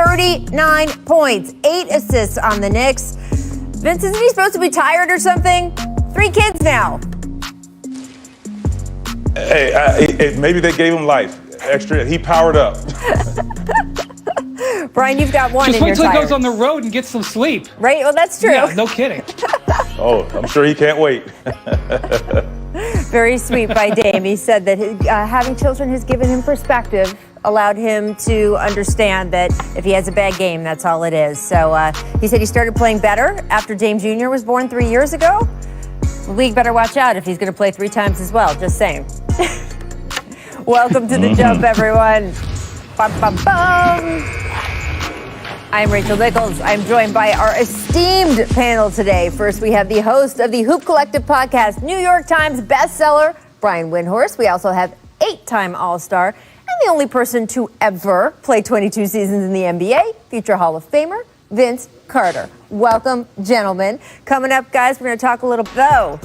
39 points, 8 assists on the Knicks. Vince, isn't he supposed to be tired or something? 3 kids now. Hey, maybe they gave him life. Extra, he powered up. Brian, you've got one. Just wait till he goes on the road and gets some sleep. Right? Well, that's true. Yeah, no kidding. Oh, I'm sure he can't wait. Very sweet by Dame. He said that having children has given him perspective, allowed him to understand that if he has a bad game, that's all it is. So he said he started playing better after Dame Jr. was born 3 years ago. The league better watch out if he's going to play 3 times as well. Just saying. Welcome to the Jump, everyone. Bum, bum, bum. I'm Rachel Nichols. I'm joined by our esteemed panel today. First, we have the host of the Hoop Collective podcast, New York Times bestseller, Brian Windhorst. We also have 8-time All-Star and the only person to ever play 22 seasons in the NBA, future Hall of Famer, Vince Carter. Welcome, gentlemen. Coming up, guys, we're going to talk a little, though.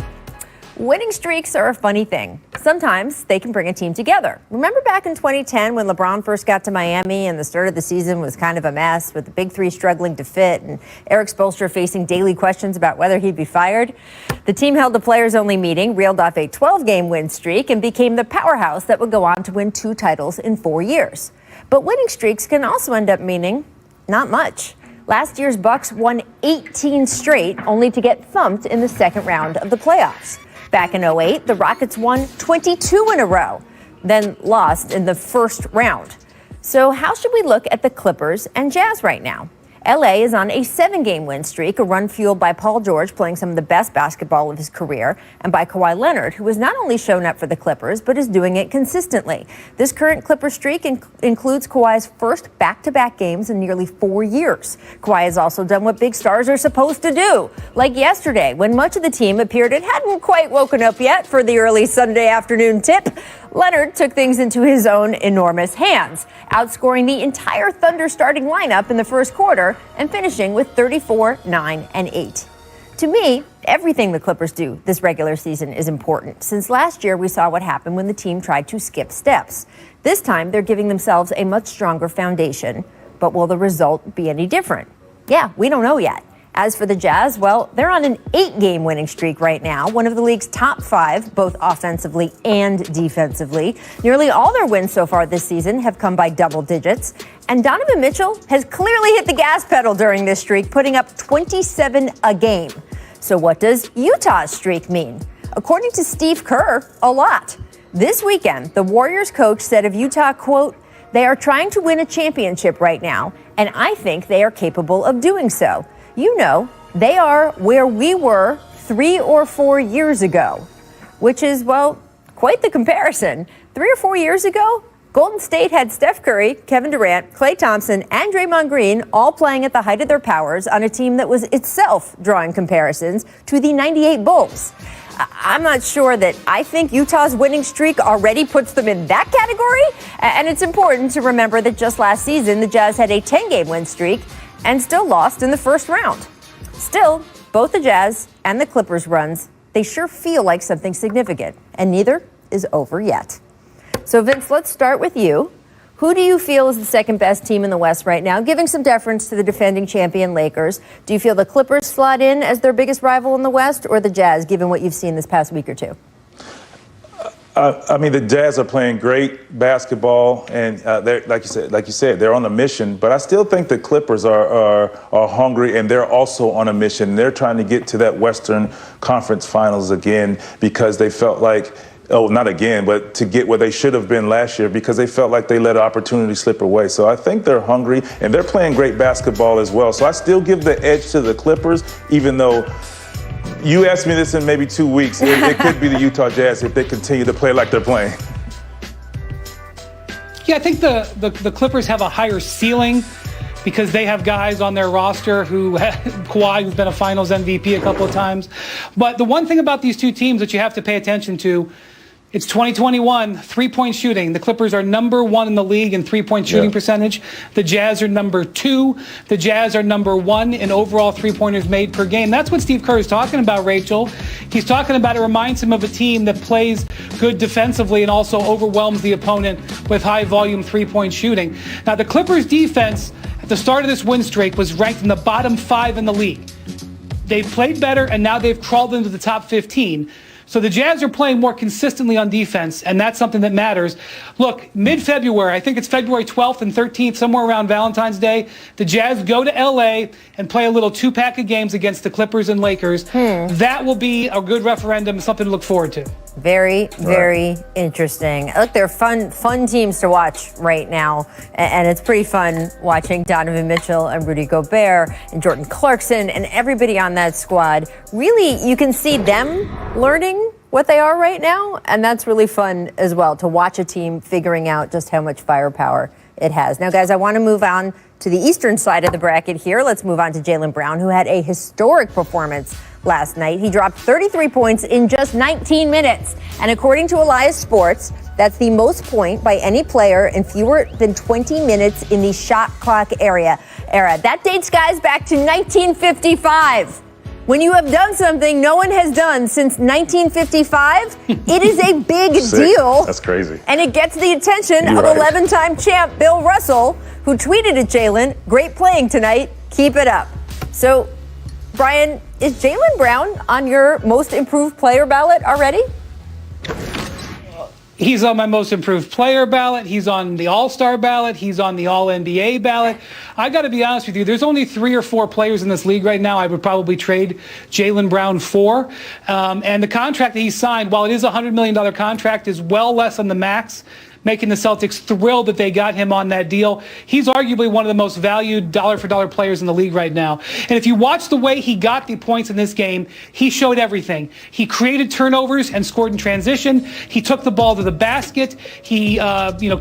Winning streaks are a funny thing. Sometimes they can bring a team together. Remember back in 2010 when LeBron first got to Miami and the start of the season was kind of a mess with the big three struggling to fit and Eric Spoelstra facing daily questions about whether he'd be fired? The team held a players-only meeting, reeled off a 12-game win streak, and became the powerhouse that would go on to win 2 titles in 4 years. But winning streaks can also end up meaning not much. Last year's Bucks won 18 straight, only to get thumped in the second round of the playoffs. Back in 2008, the Rockets won 22 in a row, then lost in the first round. So how should we look at the Clippers and Jazz right now? LA is on a 7-game win streak, a run fueled by Paul George playing some of the best basketball of his career, and by Kawhi Leonard, who has not only shown up for the Clippers, but is doing it consistently. This current Clipper streak includes Kawhi's first back-to-back games in nearly 4 years. Kawhi has also done what big stars are supposed to do, like yesterday, when much of the team appeared it hadn't quite woken up yet for the early Sunday afternoon tip. Leonard took things into his own enormous hands, outscoring the entire Thunder starting lineup in the first quarter and finishing with 34, 9, and 8. To me, everything the Clippers do this regular season is important, since last year we saw what happened when the team tried to skip steps. This time, they're giving themselves a much stronger foundation, but will the result be any different? Yeah, we don't know yet. As for the Jazz, well, they're on an 8-game winning streak right now, one of the league's top 5, both offensively and defensively. Nearly all their wins so far this season have come by double digits. And Donovan Mitchell has clearly hit the gas pedal during this streak, putting up 27 a game. So what does Utah's streak mean? According to Steve Kerr, a lot. This weekend, the Warriors coach said of Utah, quote, "They are trying to win a championship right now, and I think they are capable of doing so. You know, they are where we were 3 or 4 years ago," which is, well, quite the comparison. 3 or 4 years ago, Golden State had Steph Curry, Kevin Durant, Klay Thompson, and Draymond Green all playing at the height of their powers on a team that was itself drawing comparisons to the '98 Bulls. I'm not sure that I think Utah's winning streak already puts them in that category. And it's important to remember that just last season, the Jazz had a 10-game win streak and still lost in the first round. Still, both the Jazz and the Clippers runs, they sure feel like something significant, and neither is over yet. So Vince, let's start with you. Who do you feel is the second best team in the West right now, giving some deference to the defending champion Lakers? Do you feel the Clippers slot in as their biggest rival in the West, or the Jazz, given what you've seen this past week or two? I mean, the Jazz are playing great basketball, and they're like you said, they're on a mission. But I still think the Clippers are hungry, and they're also on a mission. They're trying to get to that Western Conference Finals again because they felt like, not again, but to get where they should have been last year because they felt like they let an opportunity slip away. So I think they're hungry, and they're playing great basketball as well. So I still give the edge to the Clippers, even though you asked me this in maybe 2 weeks. It could be the Utah Jazz if they continue to play like they're playing. Yeah, I think the Clippers have a higher ceiling because they have guys on their roster who Kawhi, who's been a Finals MVP a couple of times. But the one thing about these two teams that you have to pay attention to, it's 2021, three-point shooting. The Clippers are number 1 in the league in three-point shooting percentage. The Jazz are number 2. The Jazz are number 1 in overall three-pointers made per game. That's what Steve Kerr is talking about, Rachel. He's talking about it reminds him of a team that plays good defensively and also overwhelms the opponent with high-volume three-point shooting. Now, the Clippers' defense at the start of this win streak, was ranked in the bottom 5 in the league. They've played better, and now they've crawled into the top 15. So the Jazz are playing more consistently on defense, and that's something that matters. Look, mid-February, I think it's February 12th and 13th, somewhere around Valentine's Day, the Jazz go to L.A. and play a little two-pack of games against the Clippers and Lakers. That will be a good referendum, something to look forward to. Very, very interesting. Look, they're fun teams to watch right now. And it's pretty fun watching Donovan Mitchell and Rudy Gobert and Jordan Clarkson and everybody on that squad. Really, you can see them learning what they are right now. And that's really fun as well, to watch a team figuring out just how much firepower it has. Now, guys, I want to move on to the eastern side of the bracket here. Let's move on to Jaylen Brown, who had a historic performance last night. He dropped 33 points in just 19 minutes. And according to Elias Sports, that's the most point by any player in fewer than 20 minutes in the shot clock era. That dates, guys, back to 1955. When you have done something no one has done since 1955, it is a big deal. That's crazy. And it gets the attention of 11-time champ Bill Russell, who tweeted at Jaylen, "Great playing tonight. Keep it up." So, Brian, is Jaylen Brown on your most improved player ballot already? He's on my most improved player ballot. He's on the All-Star ballot. He's on the All-NBA ballot. I got to be honest with you. There's only 3 or 4 players in this league right now I would probably trade Jaylen Brown for. And the contract that he signed, while it is a $100 million contract, is well less than the max, making the Celtics thrilled that they got him on that deal. He's arguably one of the most valued dollar-for-dollar players in the league right now. And if you watch the way he got the points in this game, he showed everything. He created turnovers and scored in transition. He took the ball to the basket. He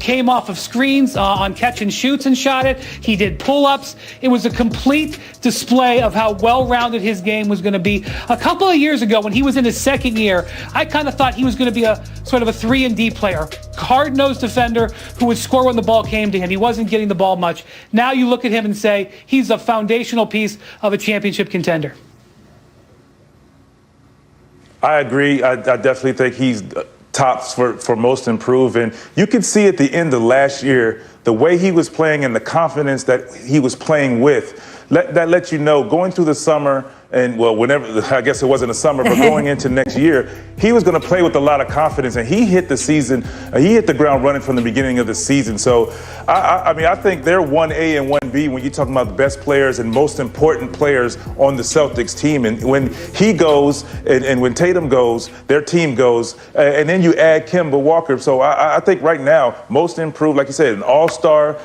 came off of screens on catch and shoots and shot it. He did pull-ups. It was a complete display of how well-rounded his game was going to be. A couple of years ago, when he was in his second year, I kind of thought he was going to be a sort of a 3-and-D player. Hard-nosed defender who would score when the ball came to him. He wasn't getting the ball much. Now you look at him and say he's a foundational piece of a championship contender. I agree. I definitely think he's tops for most improved. And you can see at the end of last year, the way he was playing and the confidence that he was playing with, that lets you know going through the summer and, well, whenever, I guess it wasn't the summer, but going into next year, he was going to play with a lot of confidence, and he hit the ground running from the beginning of the season. So, I think they're 1A and 1B when you're talking about the best players and most important players on the Celtics team. And when he goes and when Tatum goes, their team goes, and then you add Kemba Walker. So I think right now, most improved, like you said, an all-star,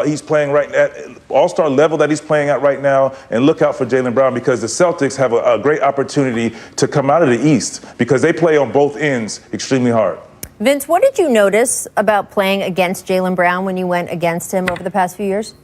he's playing right at all-star level that he's playing at right now. And look out for Jaylen Brown, because the Celtics have a great opportunity to come out of the East because they play on both ends extremely hard. Vince, what did you notice about playing against Jaylen Brown when you went against him over the past few years?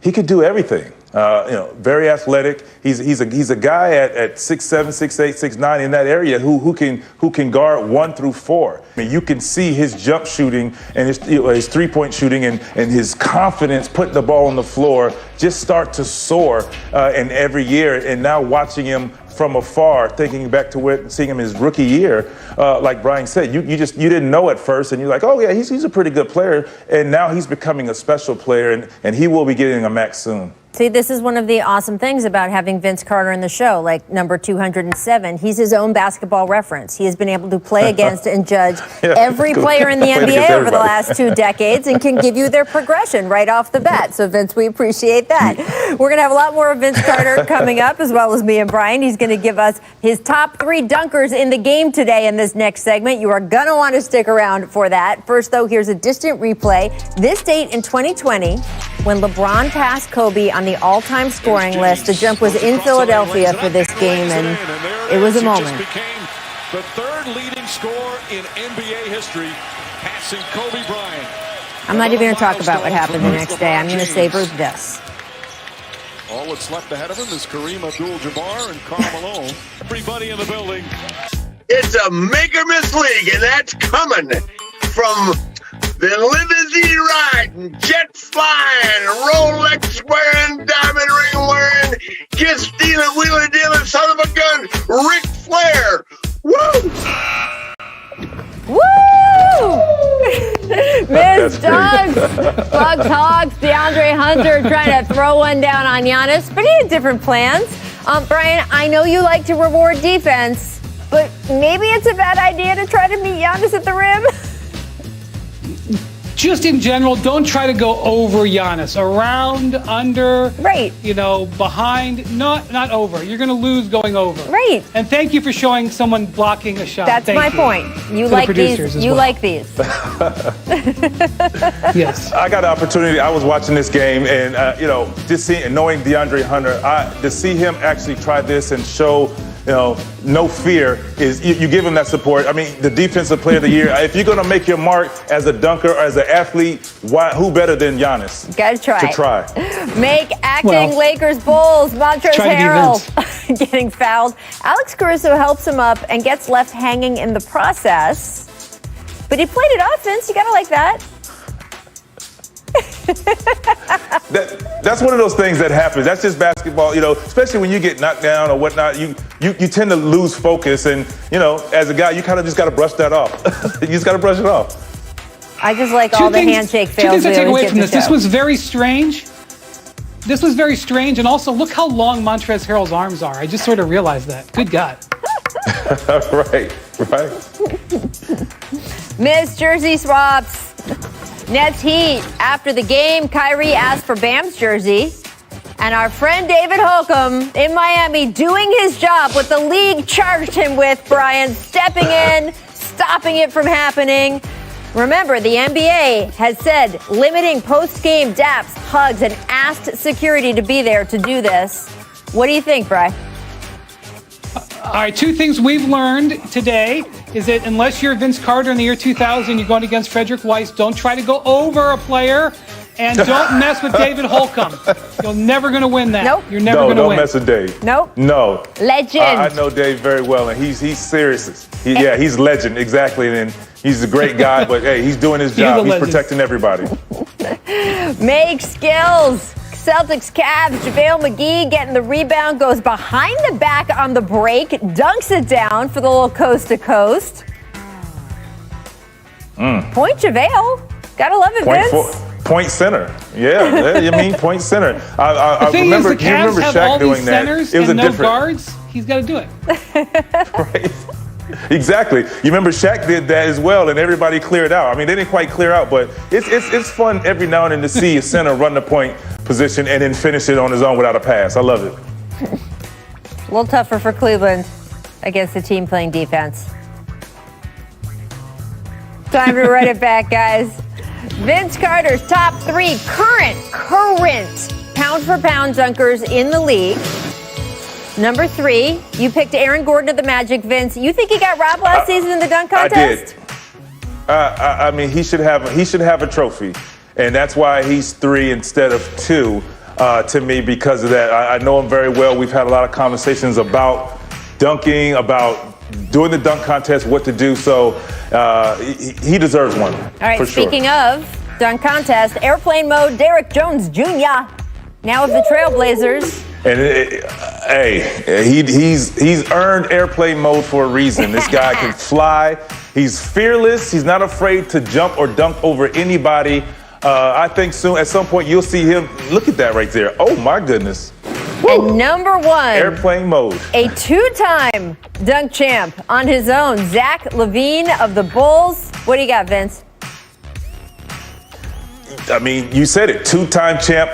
He could do everything. Very athletic. He's a guy at 6'7", 6'8", 6'9" in that area who can guard 1 through 4. I mean, you can see his jump shooting and his three-point shooting and his confidence putting the ball on the floor just start to soar in every year. And now watching him from afar, thinking back to seeing him his rookie year, like Brian said, you didn't know at first, and you're like, oh yeah, he's a pretty good player, and now he's becoming a special player, and he will be getting a max soon. See, this is one of the awesome things about having Vince Carter in the show, like number 207. He's his own basketball reference. He has been able to play against and judge every player in the NBA over the last 2 decades and can give you their progression right off the bat. So, Vince, we appreciate that. We're going to have a lot more of Vince Carter coming up, as well as me and Brian. He's going to give us his top 3 dunkers in the game today in this next segment. You are going to want to stick around for that. First, though, here's a distant replay. This date in 2020, when LeBron passed Kobe on the all-time scoring list. The jump was in Philadelphia for this game, and it was a moment. Became the 3rd leading scorer in NBA history, passing Kobe Bryant. I'm not even going to talk about what happened the next day. I'm going to savor this. All that's left ahead of him is Kareem Abdul-Jabbar and Karl Malone. Everybody in the building. It's a make-or-miss league, and that's coming from the limousine riding, jet flying, Rolex wearing, diamond ring wearing, kiss stealing, wheeler dealing, son of a gun, Ric Flair. Woo! Woo! Miss Doug, Hawks, DeAndre Hunter trying to throw one down on Giannis, but he had different plans. Brian, I know you like to reward defense, but maybe it's a bad idea to try to meet Giannis at the rim. Just in general, don't try to go over Giannis. Around, under, right? Behind, not over. You're going to lose going over. Right. And thank you for showing someone blocking a shot. That's my point. You like these. You like these. Yes. I got an opportunity. I was watching this game, and just seeing and knowing DeAndre Hunter, to see him actually try this and show. No fear is you give him that support. I mean, the defensive player of the year. If you're going to make your mark as a dunker or as an athlete, who better than Giannis? Got to try. Make acting Lakers Bulls. Montrezl Harrell getting fouled. Alex Caruso helps him up and gets left hanging in the process. But he played it offense. You got to like that. That's one of those things that happens. That's just basketball, especially when you get knocked down or whatnot. You tend to lose focus, and as a guy, you kind of just got to brush that off. You just got to brush it off. I just like all the handshake fails. Two things I take away from this. This was very strange. And also look how long Montrezl Harrell's arms are. I just sort of realized that. Good God. Right. Missed jersey swaps. Nets Heat. After the game, Kyrie asked for Bam's jersey. And our friend David Holcomb in Miami doing his job, what the league charged him with, Brian, stepping in, stopping it from happening. Remember, the NBA has said limiting post-game daps, hugs, and asked security to be there to do this. What do you think, Bri? All right, two things we've learned today is that unless you're Vince Carter in the year 2000, you're going against Frederick Weiss, don't try to go over a player, and don't mess with David Holcomb. You're never going to win that. Nope. You're never going to win. Don't mess with Dave. Nope. No. Legend. I know Dave very well, and he's serious. He's legend, exactly, and he's a great guy, but hey, he's doing his job. He's protecting everybody. Make skills. Celtics Cavs, JaVale McGee getting the rebound, goes behind the back on the break, dunks it down for the little coast to coast. Point JaVale. Gotta love it, Vince. Point center. Yeah, point center. I remember, the Cavs have Shaq all doing these that. centers It was and a no different guards. He's got to do it. Right. Exactly. You remember Shaq did that as well, and everybody cleared out. I mean, they didn't quite clear out, but it's fun every now and then to see a center run the point position and then finish it on his own without a pass. I love it. A little tougher for Cleveland against the team playing defense. Time to run it back, guys. Vince Carter's top 3 current pound-for-pound dunkers in the league. Number 3, you picked Aaron Gordon of the Magic, Vince. You think he got robbed last season in the dunk contest? I did. I mean, he should have a trophy, and that's why he's 3 instead of 2 to me because of that. I know him very well. We've had a lot of conversations about dunking, about doing the dunk contest, what to do. So he deserves one. All right. For speaking sure. of dunk contest, airplane mode. Derek Jones Jr. now with the Trailblazers. And he's earned airplane mode for a reason. This guy can fly. He's fearless. He's not afraid to jump or dunk over anybody. I think soon, at some point, you'll see him. Look at that right there. Oh my goodness. Woo. And number 1, airplane mode. A 2-time dunk champ on his own, Zach LaVine of the Bulls. What do you got, Vince? I mean, you said it. 2-time champ.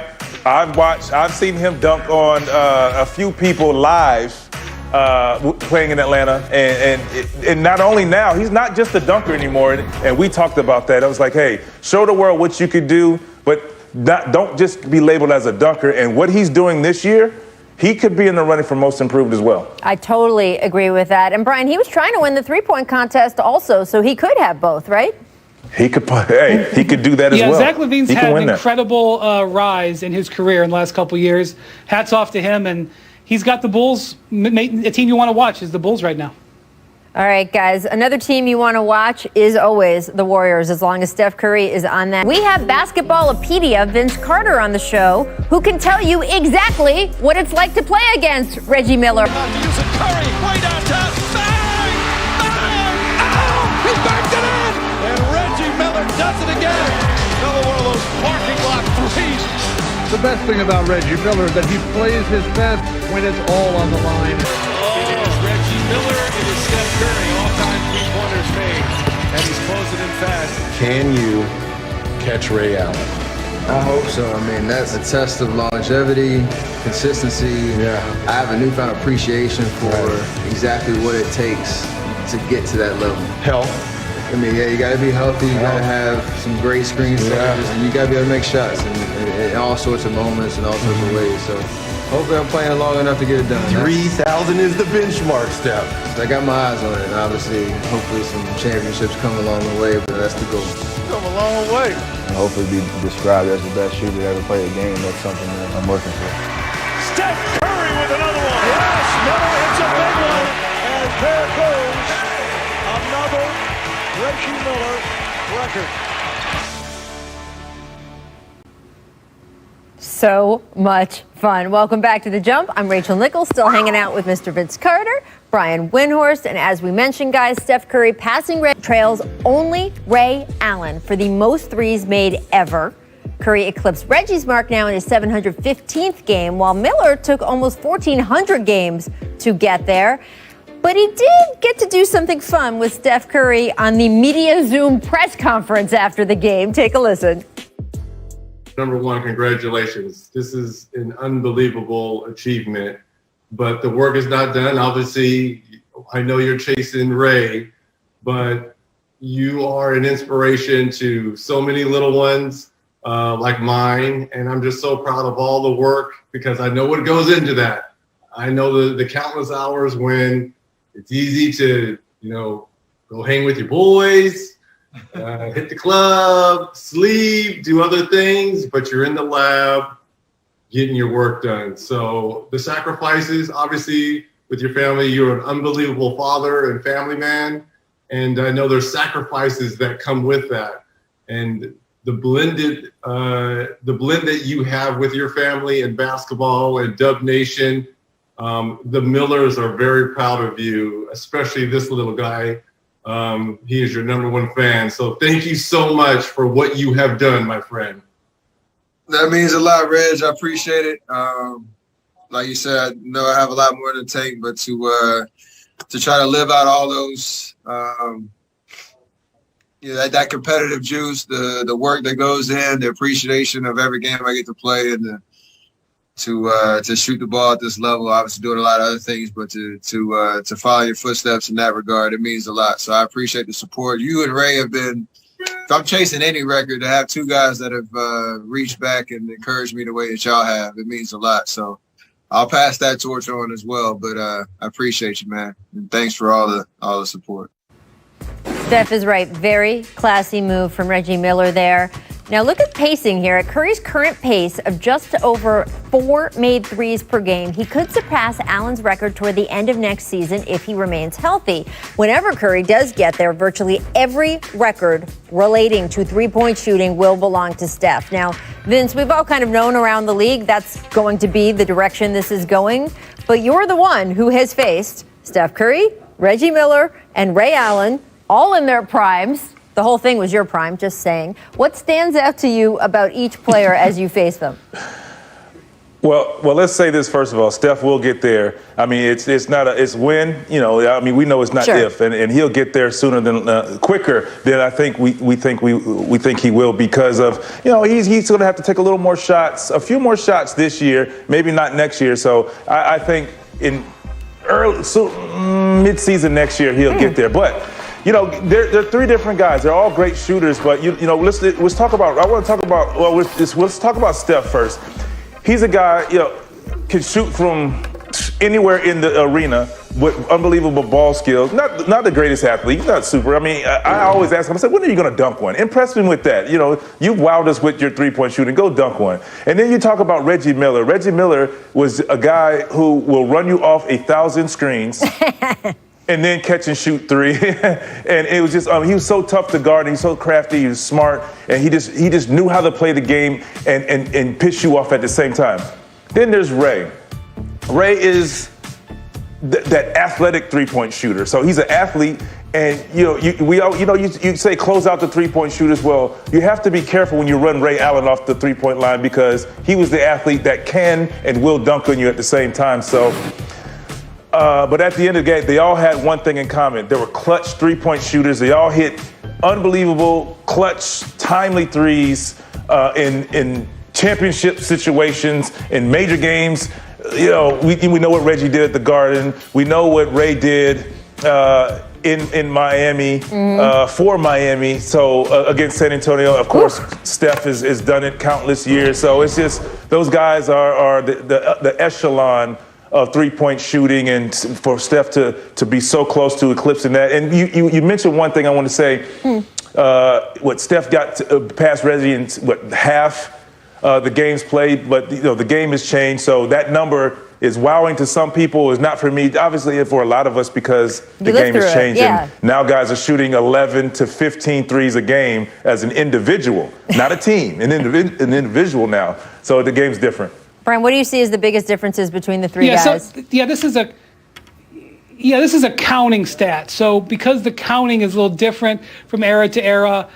I've seen him dunk on a few people live playing in Atlanta. And not only now, he's not just a dunker anymore. And we talked about that. I was like, hey, show the world what you could do, but don't just be labeled as a dunker. And what he's doing this year, he could be in the running for most improved as well. I totally agree with that. And Brian, he was trying to win the 3-point contest also, so he could have both, right? He could do that as well. Yeah, Zach LaVine's had an incredible rise in his career in the last couple of years. Hats off to him, and he's got the Bulls. A team you want to watch is the Bulls right now. All right, guys. Another team you want to watch is always the Warriors, as long as Steph Curry is on that. We have Basketballopedia Vince Carter on the show, who can tell you exactly what it's like to play against Reggie Miller. Using Curry way downtown. Bang! Bang! Oh! He backed it in! And Reggie Miller does it again. Another one of those parking lot The best thing about Reggie Miller is that he plays his best when it's all on the line. It is Reggie Miller. It is Steph Curry. All-time three-pointers made. And he's closing in fast. Can you catch Ray Allen? I hope so. I mean, that's a test of longevity, consistency. Yeah. I have a newfound appreciation for exactly what it takes to get to that level. Health. I mean, yeah, you got to be healthy. You got to have some great screen savers, and you got to be able to make shots in all sorts of moments and all sorts of ways. So hopefully I'm playing long enough to get it done. 3,000 is the benchmark, Steph. I got my eyes on it, and obviously, hopefully some championships come along the way, but that's the goal. Come a long way. And hopefully be described as the best shooter to ever play a game. That's something that I'm working for. Steph Curry with another one. Yes, Miller hits a big one. And there goes another Reggie Miller record. So much fun. Welcome back to The Jump. I'm Rachel Nichols, still hanging out with Mr. Vince Carter, Brian Windhorst, and as we mentioned, guys, Steph Curry passing Ray trails only Ray Allen for the most threes made ever. Curry eclipsed Reggie's mark now in his 715th game, while Miller took almost 1,400 games to get there. But he did get to do something fun with Steph Curry on the Media Zoom press conference after the game. Take a listen. Number one, congratulations. This is an unbelievable achievement, but the work is not done. Obviously, I know you're chasing Ray, but you are an inspiration to so many little ones like mine, and I'm just so proud of all the work because I know what goes into that. I know the countless hours when it's easy to, go hang with your boys, hit the club, sleep, do other things, but you're in the lab getting your work done. So the sacrifices, obviously, with your family, you're an unbelievable father and family man. And I know there's sacrifices that come with that. And the blend that you have with your family in basketball and Dub Nation, the Millers are very proud of you, especially this little guy. He is your number one fan. So thank you so much for what you have done, my friend. That means a lot, Reg. I appreciate it. Like you said, I know I have a lot more to take, but to try to live out all those, that competitive juice, the work that goes in, the appreciation of every game I get to play, and to shoot the ball at this level, obviously doing a lot of other things, but to follow your footsteps in that regard, it means a lot. So I appreciate the support. You and Ray have been, if I'm chasing any record, to have two guys that have reached back and encouraged me the way that y'all have, it means a lot. So I'll pass that torch on as well, but I appreciate you, man. And thanks for all the support. Steph is right. Very classy move from Reggie Miller there. Now look at pacing here. At Curry's current pace of just over 4 made threes per game, he could surpass Allen's record toward the end of next season if he remains healthy. Whenever Curry does get there, virtually every record relating to three-point shooting will belong to Steph. Now, Vince, we've all kind of known around the league that's going to be the direction this is going, but you're the one who has faced Steph Curry, Reggie Miller, and Ray Allen, all in their primes. The whole thing was your prime, just saying. What stands out to you about each player as you face them? Well, let's say this first of all. Steph will get there. I mean, it's when. I mean, we know it's not if, and he'll get there sooner than quicker than I think we think he will because of he's going to have to take a few more shots this year, maybe not next year. So I think in mid-season next year he'll get there, but. They're three different guys. They're all great shooters, but let's talk about. I want to talk about. Well, let's talk about Steph first. He's a guy, can shoot from anywhere in the arena with unbelievable ball skills. Not the greatest athlete. He's not super. I mean, I always ask him. I said, when are you going to dunk one? Impress me with that. You've wowed us with your three-point shooting. Go dunk one. And then you talk about Reggie Miller. Reggie Miller was a guy who will run you off 1,000 screens. And then catch and shoot three. And it was just, he was so tough to guard. He's so crafty, he was smart, and he just knew how to play the game and piss you off at the same time. Then there's Ray. Ray is that athletic three-point shooter. So he's an athlete, And you say close out the three-point shooters. Well, you have to be careful when you run Ray Allen off the three-point line because he was the athlete that can and will dunk on you at the same time. So, but at the end of the game, they all had one thing in common. They were clutch three-point shooters. They all hit unbelievable, clutch, timely threes in championship situations, in major games. We know what Reggie did at the Garden. We know what Ray did in Miami, for Miami. So against San Antonio, of course, Steph has done it countless years. So it's just those guys are the echelon of three-point shooting, and for Steph to be so close to eclipsing that. And you mentioned one thing I want to say. What Steph got past Reggie in half the games played, but the game has changed. So that number is wowing to some people. Is not for me. Obviously, for a lot of us because the game is changing. Yeah. Now guys are shooting 11 to 15 threes a game as an individual, not a team, an individual now. So the game's different. Brian, what do you see as the biggest differences between the three guys? This is a counting stat. So because the counting is a little different from era to era,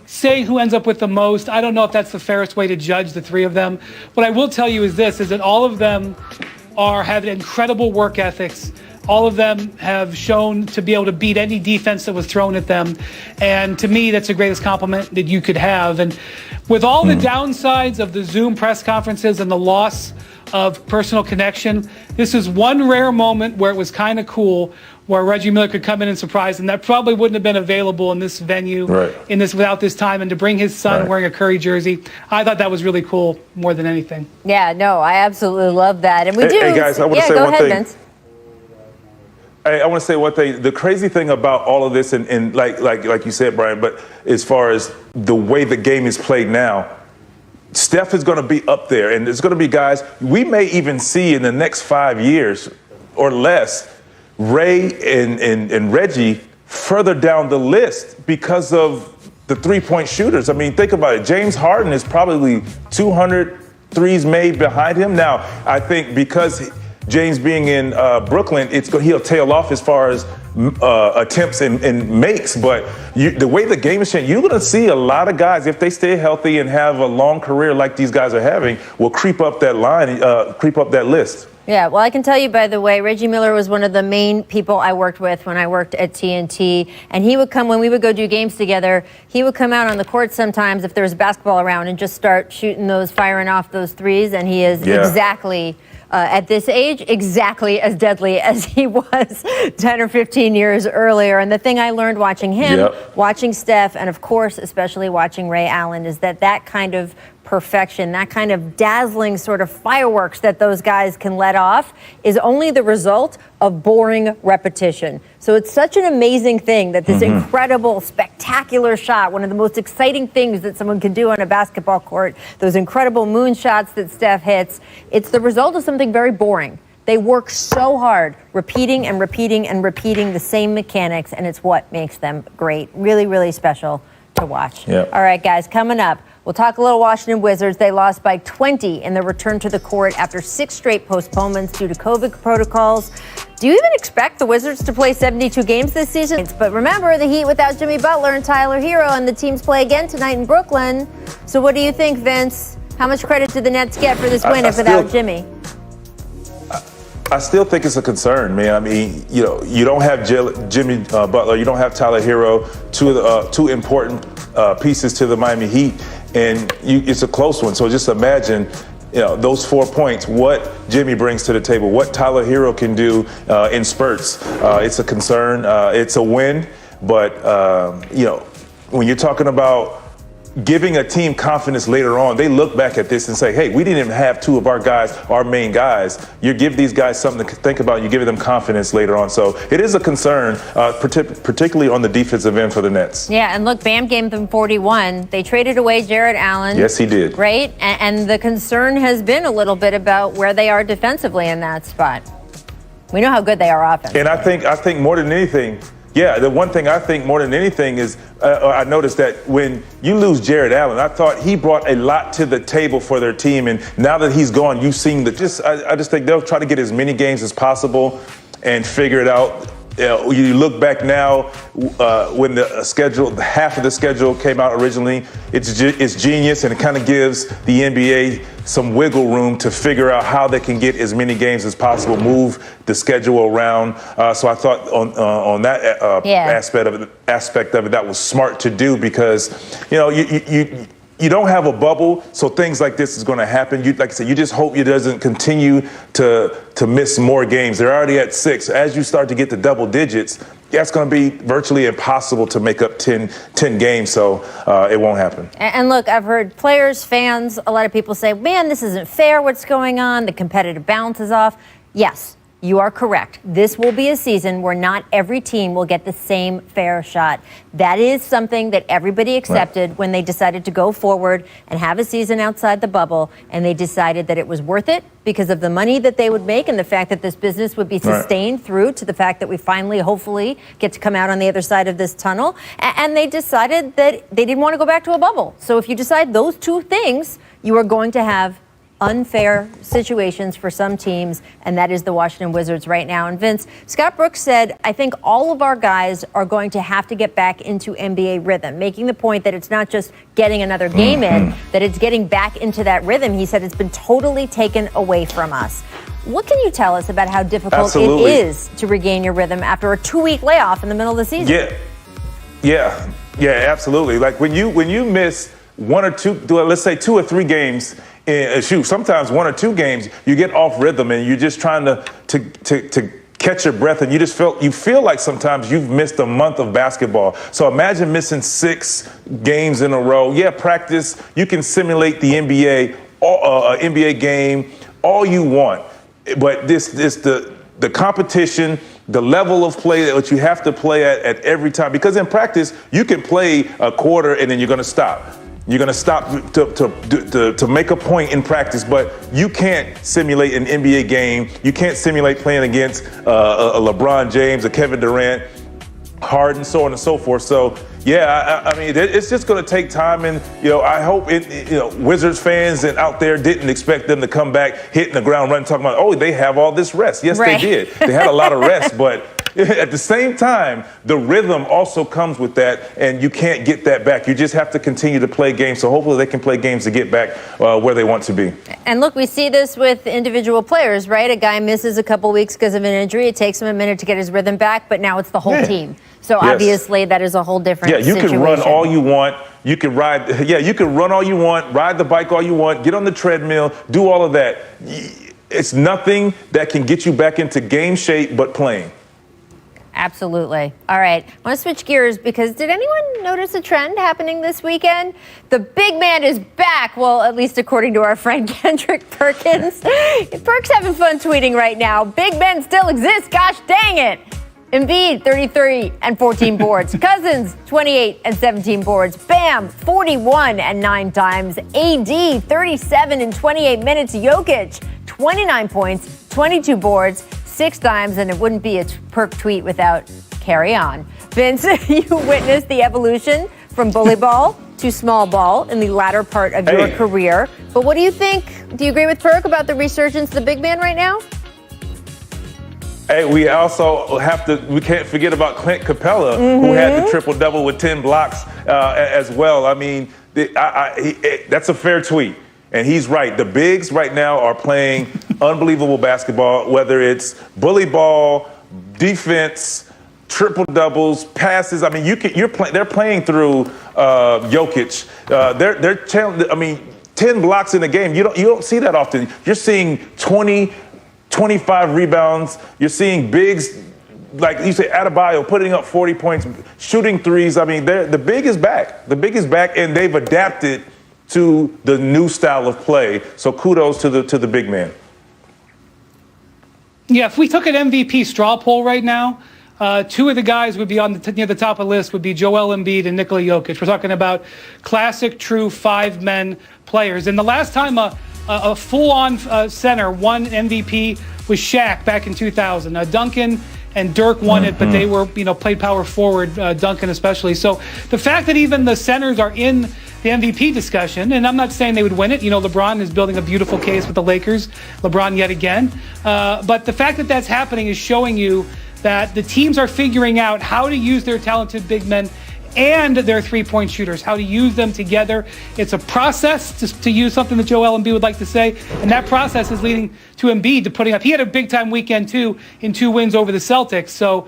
say who ends up with the most. I don't know if that's the fairest way to judge the three of them. What I will tell you is that all of them have incredible work ethics. All of them have shown to be able to beat any defense that was thrown at them. And to me, that's the greatest compliment that you could have. And with all the downsides of the Zoom press conferences and the loss of personal connection, this is one rare moment where it was kind of cool, where Reggie Miller could come in and surprise, and that probably wouldn't have been available in this venue, without this time. And to bring his son wearing a Curry jersey, I thought that was really cool more than anything. Yeah, no, I absolutely love that. And we do. Hey guys, I want to say go one ahead, thing. Vince. I want to say one thing. The crazy thing about all of this, and like you said, Brian, but as far as the way the game is played now, Steph is going to be up there, and there's going to be guys we may even see in the next 5 years or less, Ray and Reggie further down the list because of the three-point shooters. I mean, think about it. James Harden is probably 200 threes made behind him. Now, I think because James being in Brooklyn, he'll tail off as far as attempts and makes. But the way the game is changing, you're going to see a lot of guys, if they stay healthy and have a long career like these guys are having, will creep up that line, creep up that list. Yeah, well, I can tell you, by the way, Reggie Miller was one of the main people I worked with when I worked at TNT. And he would come, when we would go do games together, he would come out on the court sometimes if there was basketball around and just start firing off those threes. And he is exactly, at this age, exactly as deadly as he was 10 or 15 years earlier. And the thing I learned watching him, watching Steph, and of course, especially watching Ray Allen, is that kind of perfection, that kind of dazzling sort of fireworks that those guys can let off is only the result of boring repetition. So it's such an amazing thing that this incredible, spectacular shot, one of the most exciting things that someone can do on a basketball court, those incredible moon shots that Steph hits, it's the result of something very boring. They work so hard, repeating and repeating and repeating the same mechanics, and it's what makes them great. Really, really special to watch. All right, guys, coming up, we'll talk a little Washington Wizards. They lost by 20 in their return to the court after 6 straight postponements due to COVID protocols. Do you even expect the Wizards to play 72 games this season? But remember, the Heat without Jimmy Butler and Tyler Hero, and the teams play again tonight in Brooklyn. So what do you think, Vince? How much credit did the Nets get for this win without Jimmy? I still think it's a concern, man. I mean, you don't have Jimmy Butler, you don't have Tyler Hero, two important pieces to the Miami Heat, and it's a close one. So just imagine, those 4 points, what Jimmy brings to the table, what Tyler Hero can do in spurts. It's a concern. It's a win, but when you're talking about giving a team confidence later on, they look back at this and say, hey, we didn't even have 2 of our guys, our main guys. You give these guys something to think about. You're giving them confidence later on. So it is a concern, particularly on the defensive end for the Nets. Yeah, and look, Bam gave them 41. They traded away Jared Allen. Yes, he did. Right? And the concern has been a little bit about where they are defensively in that spot. We know how good they are offensively. And I think more than anything, the one thing I think more than anything is I noticed that when you lose Jared Allen, I thought he brought a lot to the table for their team. And now that he's gone, you've seen I just think they'll try to get as many games as possible and figure it out you look back now when the schedule, half of the schedule came out originally, it's genius, and it kind of gives the NBA some wiggle room to figure out how they can get as many games as possible, move the schedule around. So I thought on that aspect of it, that was smart to do because, you don't have a bubble, so things like this is going to happen. Like I said, you just hope it doesn't continue to miss more games. They're already at 6. As you start to get to double digits, that's going to be virtually impossible to make up 10 games, so it won't happen. And look, I've heard players, fans, a lot of people say, man, this isn't fair what's going on. The competitive balance is off. Yes. You are correct. This will be a season where not every team will get the same fair shot. That is something that everybody accepted when they decided to go forward and have a season outside the bubble, and they decided that it was worth it because of the money that they would make and the fact that this business would be sustained through to the fact that we finally, hopefully, get to come out on the other side of this tunnel. And they decided that they didn't want to go back to a bubble. So if you decide those two things, you are going to have unfair situations for some teams, and that is the Washington Wizards right now. And Vince, Scott Brooks said, I think all of our guys are going to have to get back into NBA rhythm, making the point that it's not just getting another game in, that it's getting back into that rhythm. He said it's been totally taken away from us. What can you tell us about how difficult it is to regain your rhythm after a 2-week layoff in the middle of the season? Yeah, absolutely. Like when you miss one or two, let's say 2 or 3 games, sometimes 1 or 2 games, you get off rhythm and you're just trying to catch your breath, and you feel like sometimes you've missed a month of basketball. So imagine missing 6 games in a row. Yeah, practice, you can simulate the NBA game all you want, but the competition, the level of play that you have to play at every time, because in practice you can play a quarter and then you're going to stop. You're going to stop to make a point in practice, but you can't simulate an NBA game. You can't simulate playing against a LeBron James, a Kevin Durant, Harden, so on and so forth. So, I mean, it's just going to take time. And, I hope Wizards fans and out there didn't expect them to come back hitting the ground running, talking about, they have all this rest. Yes, they did. They had a lot of rest, but at the same time, the rhythm also comes with that, and you can't get that back. You just have to continue to play games. So hopefully they can play games to get back where they want to be. And look, we see this with individual players, right? A guy misses a couple weeks because of an injury. It takes him a minute to get his rhythm back, but now it's the whole team. So obviously that is a whole different situation. You can run all you want. You can ride. You can run all you want, ride the bike all you want, get on the treadmill, do all of that. It's nothing that can get you back into game shape but playing. Absolutely. All right. I want to switch gears because did anyone notice a trend happening this weekend? The big man is back. Well, at least according to our friend Kendrick Perkins. Perk's having fun tweeting right now. Big men still exist. Gosh dang it. Embiid, 33 and 14 boards. Cousins, 28 and 17 boards. Bam, 41 and 9 times. AD, 37 in 28 minutes. Jokic, 29 points, 22 boards, 6 times, and it wouldn't be a Perk tweet without carry on. Vince, you witnessed the evolution from bully ball to small ball in the latter part of your career. But what do you think? Do you agree with Perk about the resurgence of the big man right now? Hey, we also we can't forget about Clint Capella, who had the triple-double with 10 blocks as well. I mean, that's a fair tweet. And he's right. The bigs right now are playing unbelievable basketball, whether it's bully ball, defense, triple doubles, passes. I mean, they're playing through Jokic. They're 10 blocks in a game. You don't see that often. You're seeing 20, 25 rebounds. You're seeing bigs, like you say, Adebayo putting up 40 points, shooting threes. I mean, the big is back. The big is back, and they've adapted to the new style of play. So kudos to the big man. Yeah, if we took an MVP straw poll right now, 2 of the guys would be near the top of the list would be Joel Embiid and Nikola Jokic. We're talking about classic, true 5-men players. And the last time a full-on center won MVP was Shaq back in 2000. Duncan and Dirk won it, but they were, played power forward, Duncan especially. So the fact that even the centers are in the MVP discussion, and I'm not saying they would win it. LeBron is building a beautiful case with the Lakers. LeBron yet again. But the fact that that's happening is showing you that the teams are figuring out how to use their talented big men and their three-point shooters, how to use them together. It's a process, to use something that Joel Embiid would like to say, and that process is leading to Embiid to putting up. He had a big-time weekend, too, in 2 wins over the Celtics, so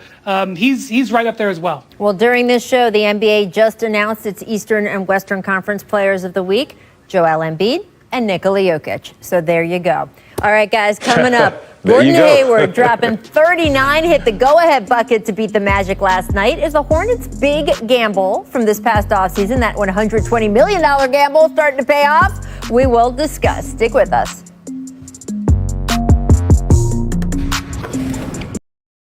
he's right up there as well. Well, during this show, the NBA just announced its Eastern and Western Conference Players of the Week, Joel Embiid and Nikola Jokic. So there you go. All right, guys, coming up. Gordon Hayward dropping 39, hit the go-ahead bucket to beat the Magic last night. Is the Hornets' big gamble from this past offseason, that $120 million gamble, starting to pay off? We will discuss. Stick with us.